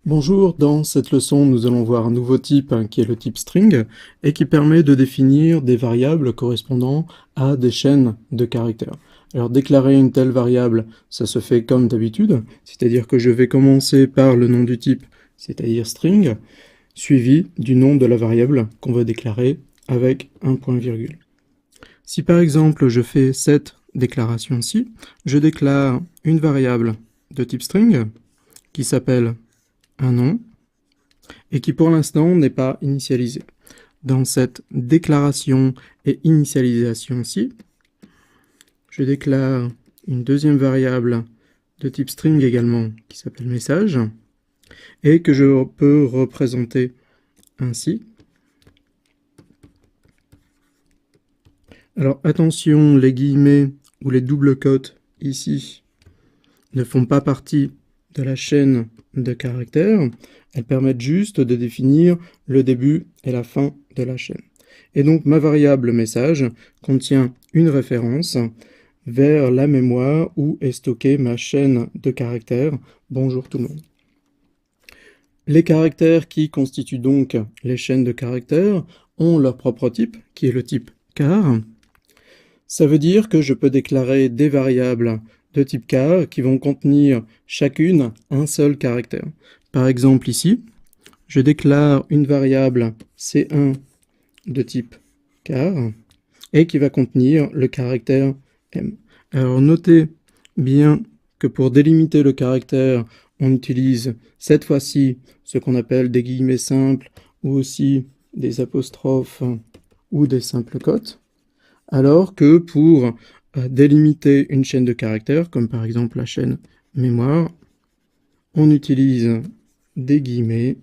Bonjour, dans cette leçon, nous allons voir un nouveau type qui est le type string et qui permet de définir des variables correspondant à des chaînes de caractères. Alors déclarer une telle variable, ça se fait comme d'habitude, c'est-à-dire que je vais commencer par le nom du type, c'est-à-dire string, suivi du nom de la variable qu'on va déclarer avec un point-virgule. Si par exemple je fais cette déclaration-ci, je déclare une variable de type string qui s'appelle un nom, et qui pour l'instant n'est pas initialisé. Dans cette déclaration et initialisation-ci, je déclare une deuxième variable de type string également, qui s'appelle message, et que je peux représenter ainsi. Alors attention, les guillemets ou les doubles cotes ici ne font pas partie de la chaîne de caractères, elles permettent juste de définir le début et la fin de la chaîne. Et donc ma variable message contient une référence vers la mémoire où est stockée ma chaîne de caractères. Bonjour tout le monde. Les caractères qui constituent donc les chaînes de caractères ont leur propre type, qui est le type char. Ça veut dire que je peux déclarer des variables de type char qui vont contenir chacune un seul caractère. Par exemple ici, je déclare une variable C1 de type char et qui va contenir le caractère M. Alors notez bien que pour délimiter le caractère, on utilise cette fois-ci ce qu'on appelle des guillemets simples ou aussi des apostrophes ou des simples cotes, alors que pour délimiter une chaîne de caractères, comme par exemple la chaîne mémoire, on utilise des guillemets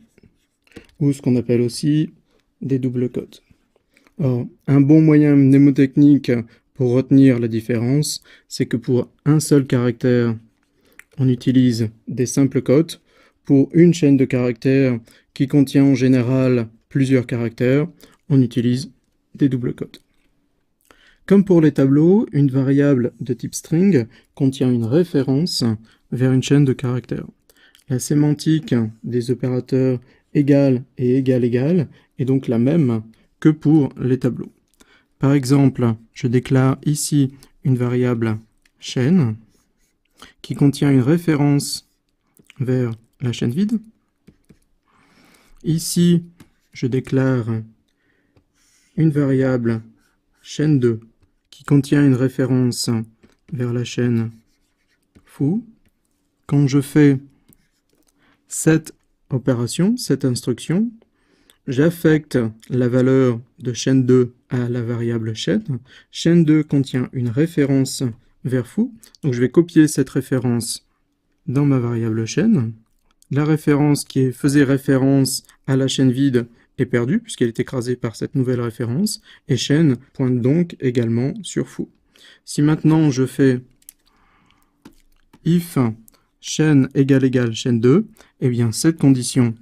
ou ce qu'on appelle aussi des doubles cotes. Or, un bon moyen mnémotechnique pour retenir la différence, c'est que pour un seul caractère, on utilise des simples cotes. Pour une chaîne de caractères qui contient en général plusieurs caractères, on utilise des doubles cotes. Comme pour les tableaux, une variable de type string contient une référence vers une chaîne de caractères. La sémantique des opérateurs égal et égal est donc la même que pour les tableaux. Par exemple, je déclare ici une variable chaîne qui contient une référence vers la chaîne vide. Ici, je déclare une variable chaîne 2 qui contient une référence vers la chaîne foo. Quand je fais cette opération, cette instruction, j'affecte la valeur de chaîne 2 à la variable chaîne. Chaîne 2 contient une référence vers foo, donc je vais copier cette référence dans ma variable chaîne. La référence qui faisait référence à la chaîne vide est perdue puisqu'elle est écrasée par cette nouvelle référence, et chaîne pointe donc également sur foo. Si maintenant je fais if chaîne égale chaîne 2, eh bien cette condition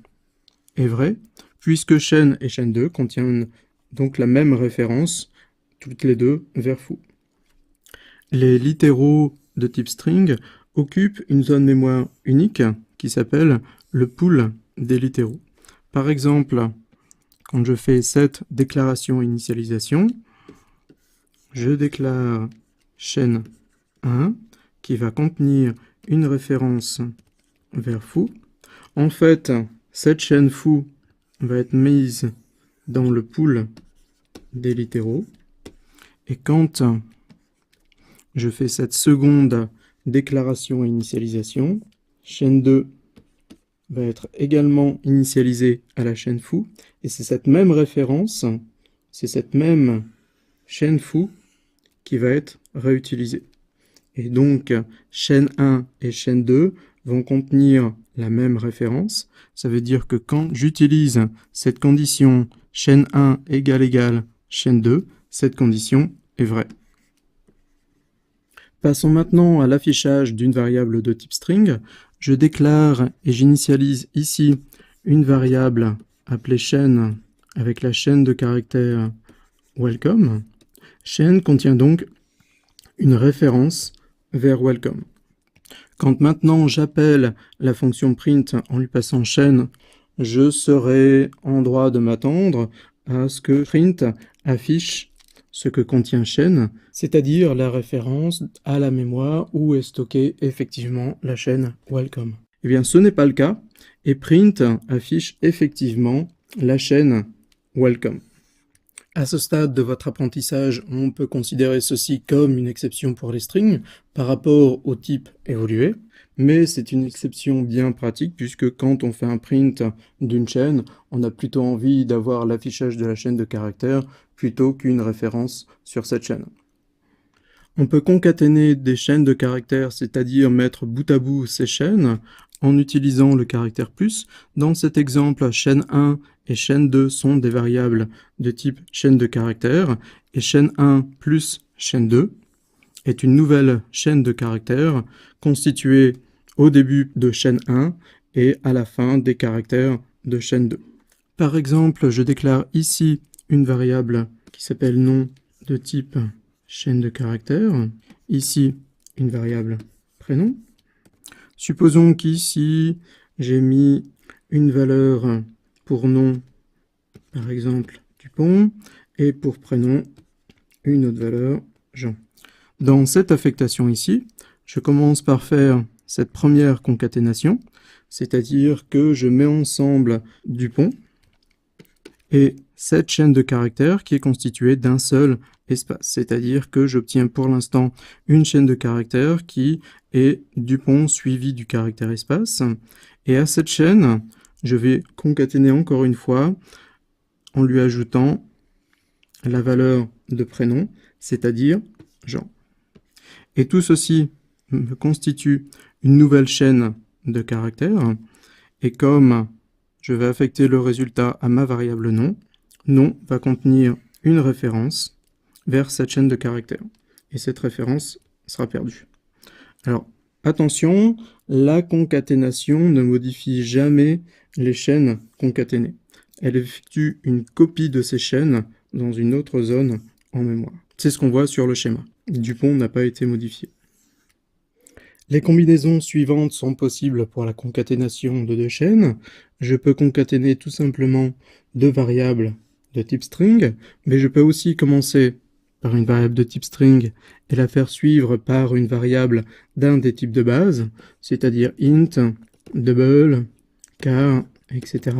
est vraie, puisque chaîne et chaîne 2 contiennent donc la même référence, toutes les deux vers foo. Les littéraux de type string occupent une zone mémoire unique qui s'appelle le pool des littéraux. Par exemple, quand je fais cette déclaration initialisation, je déclare chaîne 1 qui va contenir une référence vers foo. En fait, cette chaîne foo va être mise dans le pool des littéraux. Et quand je fais cette seconde déclaration et initialisation, chaîne 2 va être également initialisée à la chaîne foo. Et c'est cette même référence, c'est cette même chaîne foo qui va être réutilisée. Et donc, chaîne 1 et chaîne 2 vont contenir la même référence. Ça veut dire que quand j'utilise cette condition chaîne 1 égale chaîne 2, cette condition est vraie. Passons maintenant à l'affichage d'une variable de type string. Je déclare et j'initialise ici une variable appelée chaîne avec la chaîne de caractères welcome. Chaîne contient donc une référence vers welcome. Quand maintenant j'appelle la fonction print en lui passant chaîne, je serai en droit de m'attendre à ce que print affiche ce que contient chaîne, c'est-à-dire la référence à la mémoire où est stockée effectivement la chaîne welcome. Eh bien, ce n'est pas le cas, et print affiche effectivement la chaîne welcome. À ce stade de votre apprentissage, on peut considérer ceci comme une exception pour les strings par rapport au type évolué, mais c'est une exception bien pratique puisque quand on fait un print d'une chaîne, on a plutôt envie d'avoir l'affichage de la chaîne de caractères plutôt qu'une référence sur cette chaîne. On peut concaténer des chaînes de caractères, c'est-à-dire mettre bout à bout ces chaînes en utilisant le caractère plus. Dans cet exemple, chaîne 1 et chaîne 2 sont des variables de type chaîne de caractères, et chaîne 1 plus chaîne 2 est une nouvelle chaîne de caractères constituée au début de chaîne 1 et à la fin des caractères de chaîne 2. Par exemple, je déclare ici une variable qui s'appelle nom de type chaîne de caractères, ici une variable prénom. Supposons qu'ici j'ai mis une valeur pour nom, par exemple Dupont, et pour prénom une autre valeur Jean. Dans cette affectation ici, je commence par faire cette première concaténation, c'est-à-dire que je mets ensemble Dupont et cette chaîne de caractères qui est constituée d'un seul espace, c'est-à-dire que j'obtiens pour l'instant une chaîne de caractères qui est Dupont suivi du caractère espace, et à cette chaîne, je vais concaténer encore une fois en lui ajoutant la valeur de prénom, c'est-à-dire Jean. Et tout ceci me constitue une nouvelle chaîne de caractères, et comme je vais affecter le résultat à ma variable nom, nom va contenir une référence vers cette chaîne de caractères, et cette référence sera perdue. Alors, attention, la concaténation ne modifie jamais les chaînes concaténées. Elle effectue une copie de ces chaînes dans une autre zone en mémoire. C'est ce qu'on voit sur le schéma. Dupont n'a pas été modifié. Les combinaisons suivantes sont possibles pour la concaténation de deux chaînes. Je peux concaténer tout simplement deux variables de type string, mais je peux aussi commencer par une variable de type string et la faire suivre par une variable d'un des types de base, c'est-à-dire int, double, char, etc.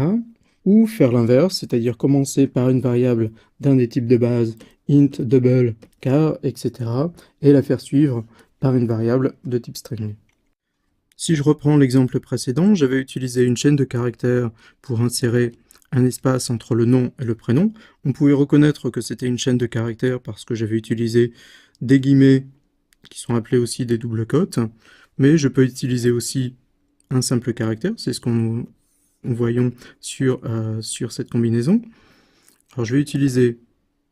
Ou faire l'inverse, c'est-à-dire commencer par une variable d'un des types de base, int, double, char, etc. et la faire suivre par une variable de type string. Si je reprends l'exemple précédent, j'avais utilisé une chaîne de caractères pour insérer un espace entre le nom et le prénom. On pouvait reconnaître que c'était une chaîne de caractères parce que j'avais utilisé des guillemets qui sont appelés aussi des doubles cotes, mais je peux utiliser aussi un simple caractère, c'est ce qu'on voyons sur cette combinaison. Alors je vais utiliser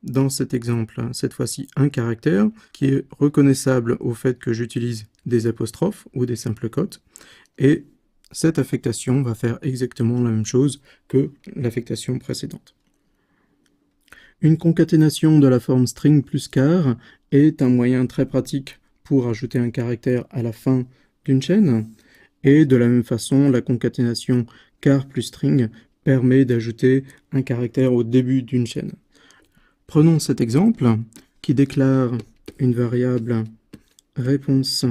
dans cet exemple, cette fois-ci, un caractère qui est reconnaissable au fait que j'utilise des apostrophes ou des simples cotes, et cette affectation va faire exactement la même chose que l'affectation précédente. Une concaténation de la forme string plus char est un moyen très pratique pour ajouter un caractère à la fin d'une chaîne, et de la même façon, la concaténation char plus string permet d'ajouter un caractère au début d'une chaîne. Prenons cet exemple qui déclare une variable réponse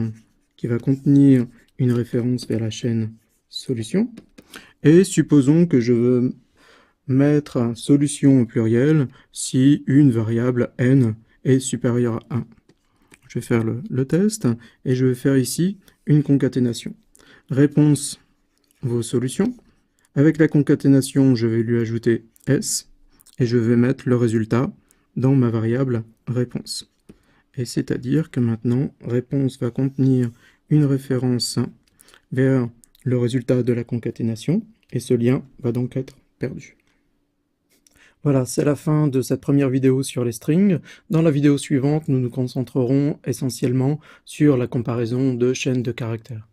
qui va contenir une référence vers la chaîne solution. Et supposons que je veux mettre solution au pluriel si une variable n est supérieure à 1. Je vais faire le test et je vais faire ici une concaténation. Réponse vos solutions. Avec la concaténation, je vais lui ajouter s et je vais mettre le résultat dans ma variable réponse. Et c'est-à-dire que maintenant, réponse va contenir une référence vers le résultat de la concaténation, et ce lien va donc être perdu. Voilà, c'est la fin de cette première vidéo sur les strings. Dans la vidéo suivante, nous nous concentrerons essentiellement sur la comparaison de chaînes de caractères.